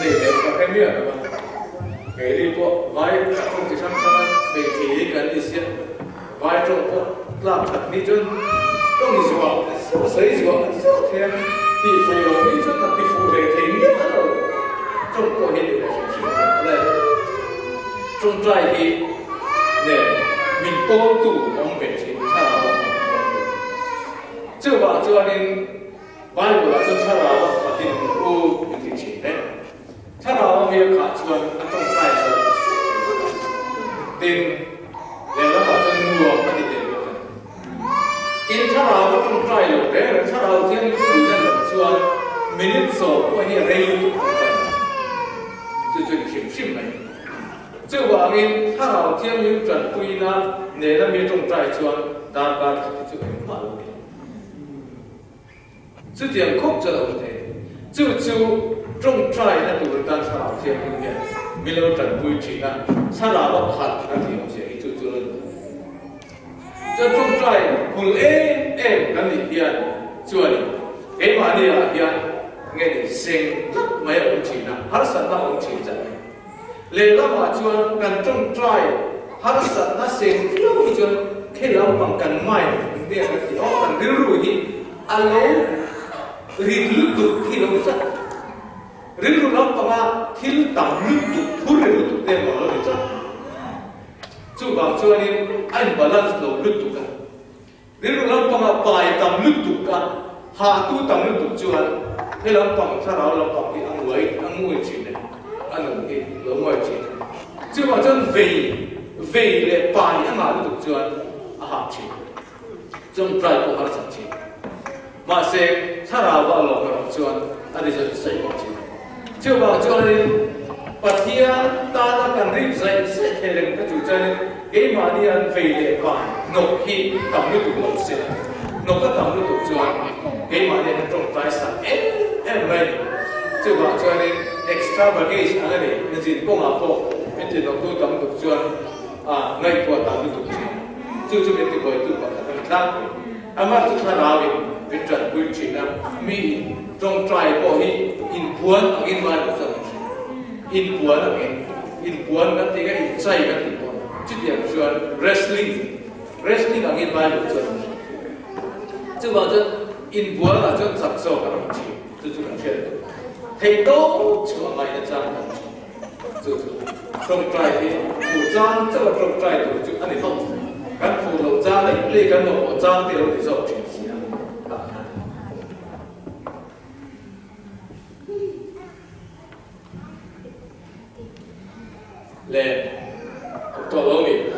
để có cái miệng mà cái đi bộ vai trong chỉ sang sang để chỉ cần đi xem vai trong bộ làm thật đi chân trong đi xuống số sấy xuống số thêm thì phù đi chân là thì phù để thấy nhất là trong bộ hiện được là trong trai thì để mình tô tủ trong về chỉ sao chưa vào chưa nên vai của là chân sao và thì ô mình thì chỉ đấyถ้าเรามีขาดชวนต้องใกล้สุดดินเดี๋ยวเราจะงัวไม่ได้เดินกันอินถ้าเราต้องใกล้อยู่แล้วถ้าเราเที่ยงคืนนั่นชวนมินิโซ่พวกนี้เร็วจะเข็มชิมไหมเจ้าว่าอินถ้าเราเที่ยงยืนจนคุยนะเนี่ยเรามีต้องใกล้ชวนตามการที่จะเป็นมาลูกจะเที่ยงครบจะเราเท่จู่trong trai na tu tan sa lao thiam như vậy mi lo tan vui chỉ na sa lao ba khat na thì ông sẽ chu chu lên cho trong trai hul em kan ni hian chuan em mà đi à hian nghe ni sing mấy ông chỉ na har san na ông chỉ cha le la ma chuan kan trong trai har san na sing phiêu chuan khi lao bằng kan mai đi cái gì đó kan riu ru ni alo riu tu khi lo sa riu lam panga thil tam lu tu phur lu tu te ma lo cha chu bang chu ani an balance lo lu tu ka riu lam panga pai tam lu tu ka ha tu tam lu tu chu an he lam pang sa ra lam pang ki ang ngui chi ne an ki lo ngoi chi chu bang chân về le pai ang lu tu chu an a ha chi trong trai ko har sa chi ma se sa ra ba lo ka chu an ani je sai ko chi chưa bảo cho nên bát thia ta đã cần rít dậy sẽ thể lên cái chủ chân cái mà đi ăn về để còn nộp khi tổng như tụi nộp sẽ nộp các tổng như tụi cho cái mà đi ăn trong tài sản em vậy chưa bảo cho nên extra baggage anh ấy nên gì cũng là phụ nên chỉ nộp tôi tổng tụi cho ngay qua tổng như tụi chưa cho nên tụi tôi tụi bảo là khác mà tụi ta nào về trận quy trình là mi trong trai của hi in cuốn ở in mai của dân in cuốn ở in cuốn cái thì cái in say cái thì cuốn chứ điểm chuyện wrestling ở in mai của dân chứ bảo chân in cuốn là chân sập sổ cả đồng chí chứ chứ cần chuyện thầy đâu chúa mày đã trang đồng chí chứ trong trai thì phụ trang chứ là trong trai tổ chức anh ấy không các phụ lộ trang đấy lấy cái nổ trang thì đâu thì rõ chuyện gì le to lo mi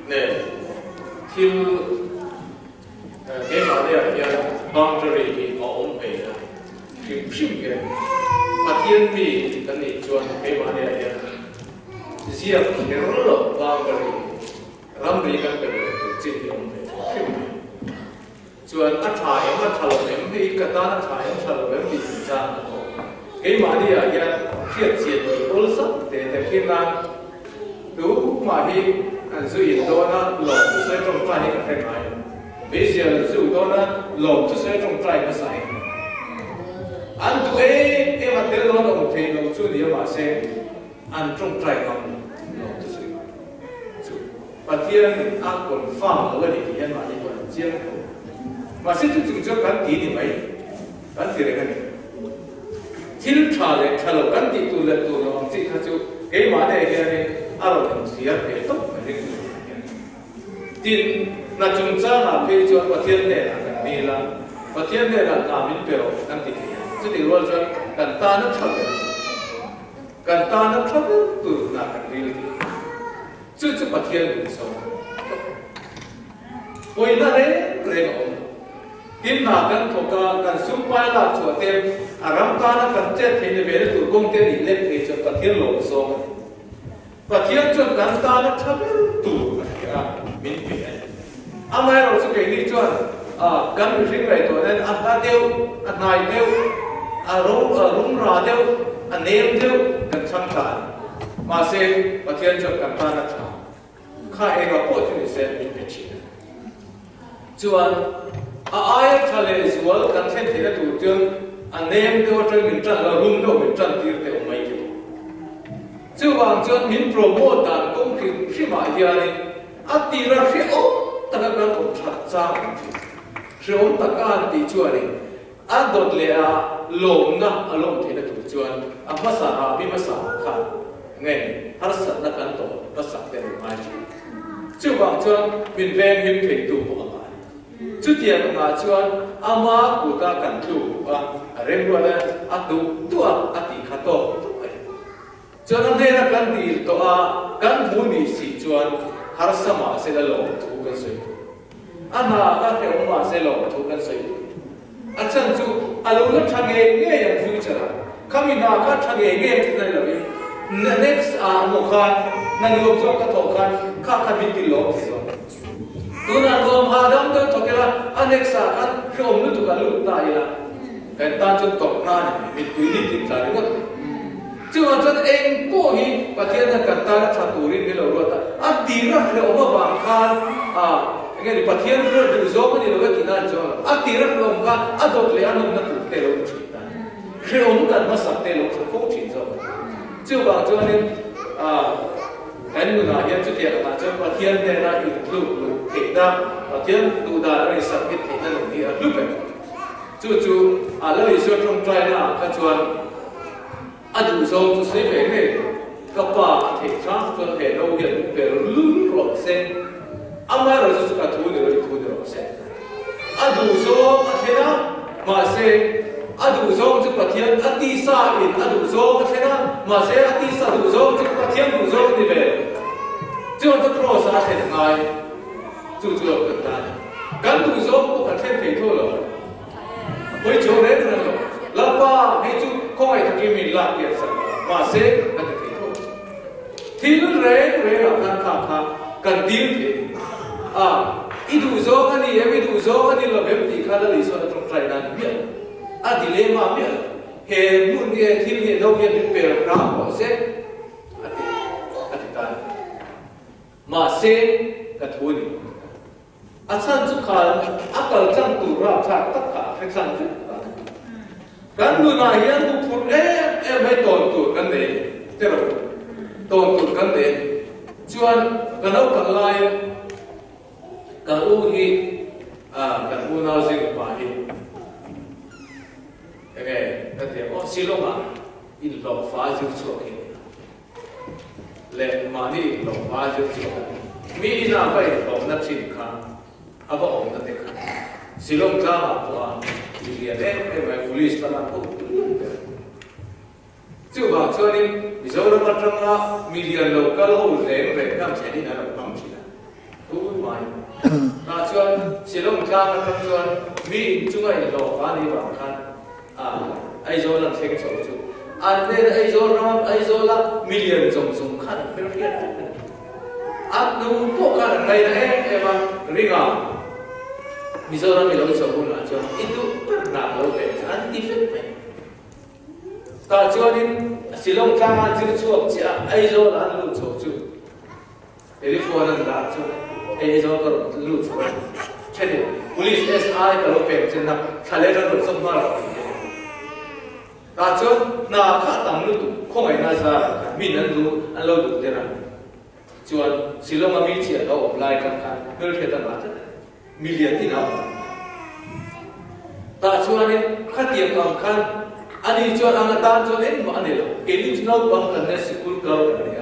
네, till cái mà đây là cái boundary thì có ổn về là cái phim cái mà thiên vị cái này chuẩn cái mà đây là cái riêng cái rồi boundary làm gì cái được chỉ thì ổn về phim chuẩn ăn thái em em thì cái ta ăn thái em thì ra cái mà đây là cái thiết diện ổn sắp để khi nào đủ mà thì dù ít đó là lồng sẽ trong trái cái thế này, bây giờ dù đó là lồng sẽ trong trái cái sai. Anh tụi em mà thấy đó là một thế lồng chú đi mà sẽ anh trong trái cái lồng sẽ. Và thiên anh còn phạm ở cái gì mà đi còn chiên, mà sẽ chúng cho cái gì thì mấy, cái gì đấy cái này. Thiên trả lại trả lời cái gì tụi lồng chỉ là chú cái mà này cái này alo siya pe to tin na chung cha na pe cho pathian ne la kan mi la pathian ne la na min pero kan ti chu ti ro cho kan ta na thab tu na kan ri chu pathian so koi na re no tin na kan thoka kan sum pai la cho tem aram ta na kan che the ne be tu kong te ni le pe cho pathian lo so và thiên chuẩn đàn ta nó thấp tủ cái mình phải anh ấy rồi sự cái đi chuẩn cần riêng này thôi nên anh ta tiêu anh này tiêu rung ra tiêu anh em tiêu cần chăm cả mà xem và thiên chuẩn đàn ta nó thấp khai em vào bộ thì sẽ mình phải chịu chuẩn ai thay lấy zual cần thêm thì là tủ chuẩn anh em tiêu trên mình chân là rung đâu mình chân tiêu tiêu mấy tiêu chứ bằng chân mình promote đàn công trình khi mà giờ này anh đi ra khi ốm tất cả các công tác sao khi ốm tất cả anh đi chùa này anh đột lệ lồng thì là tụi chùa anh phát sản bị phát sản khác nghe phát sản là căn tổ phát sản tiền mai chứ จู่บางจวนเป็นแวงหิมเพ่งตัวของมันจุดเดียวกันจวนอามากูตากันจู่ว่าเรื่องว่าอัตุตัวอัติขัดตัวจวนนั้นเรากันดีตัวกันบุญสิจวนหาสมาเสด็จลงทุกันสิอันนั้นก็เรื่องมาเสด็จลงทุกันสิอาจารย์จู่อารมณ์ก็ทั้งเองเนี่ยยังฟิวเจอร์คำนี้น่าก็ทั้งเองเนี่ยนั่นแหละ next มุขานนั่นลูกจงก็ถกกันข้าขันบิดลงสิตัวนั้นรวมหาดำเดินถกกันละอัน next กันคืออมนุษย์กันลุกได้ละแต่ตาจนตกงานมีตุยดิบใจหมดจู่อาจารย์เองก็ฮีปฏิญาณกันตาละชาตุรินเฮลรู้ว่าอันดีรักเรื่องว่าบางครั้งงั้นปฏิญาณเรื่องดูโซ่กันนี่เราก็กินได้จ้ะอันดีรักเรื่องว่าอันดอกเลี้ยงมันถูกเตะลงชิ้นนั้นเรื่องกันมาสับเตะลงสักฟงชิ้นจ้ะจู่บางจวนนี่เห็นดูนะเห็นจุดเดียวกันจนปฏิญาณเนี่ยนะอยู่ลุกเห็นนะปฏิญาณดูดาอะไรสักนิดเห็นนั่นนี่ลุกไปจู่เราอิสระตรงใจนะก็จวนอันดูโซ่จุดเสียไปเนี่ยก็ป่าเห็นช้างจนเห็นเราเห็นเป็นลุ่มหลอกเส้นอามาเราจะสุขทูเดือดทูเดือดเส้นอันดูโซ่อันเห็นนะมาเส้นอันดูโซ่จุดปฏิญาณอันที่สาอินอันดูโซ่อันเห็นนะมาเส้นอันที่สาดูโซ่จุดปฏิญาณดูโซ่นี่เป็นจวนจะโปรสาเห็นไงจู่กันได้การดูโซ่ก็กันเช่นเพียงเท่าไหร่ไม่โจรเรื่องนั้นแล้วว่าให้จู่คอยตะกี้มีหลักเดียร์สักมาเส้นกันเพียงเท่าที่นั่นเรื่องการข้ากันดีเพียงอีดูโซ่กันนี่อีดูโซ่กันนี่เราแบบที่ข้าได้สอนตรงใจนั้นเพียงดิเลม่าเพียงเห็นมุ่งเดียที่เห็นเราเห็นเป็นพระมาเส้นอธิษฐานมาเส้นกันทุนอาจารย์จุกขันอักจังตุราชาตักขาให้สังจุกันดูนายยันดูพูดไม่ตอนตุกันเองเจ้าตอนตุกันเองชวนกันเอากันไล่กันอู้ฮีกันอู้น่าสิบาฮีเอ้ก็เดี๋ยวสิลงมาอินหลอกฟ้าจุดชั่วกินเล่มานี่หลอกฟ้าจุดชั่วมีน่าไปหลอกนักชิมข้าอาบองนั่นเองสิลงจ้าตัวมีเรื่องไม่policeตลาดปุ๊บจู่บางช่วงนี้มิโซรามัตรังละมีเรื่องโลกาลหูเร่งทำเช่นนี้นะเราทำชินะรู้ไหมบางช่วงสิลงจ้ามันทำช่วงมีจุ่มไอ้โลกานี่บางครั้งไอ้โซลันเซ็งโซจู่อันนี้ไอ้โซลันมิลเลียนสงขันเป็นเรื่องอันนู้นพวกกันอะไรนะมาริงามิโซรามิลล์สกุลนะจ๊ะitu pernah lo besan different kalau jualin silong jangan cukup cia aizo lah lu cukup jadi foreign lah cukup aizo kalau lu cukup jadi polis SI kalau besan nak kalian harus semua kalau jual nak khatam lu kau nggak nasa minan lu lo lu tenang jual silong ambil cia kau apply kan kalau kita macam million ini apa? Tak cuma ni khatiam angkan, ani jual angkatan jual ni mana lo? Ini cuma bangkan sekolah kau ni.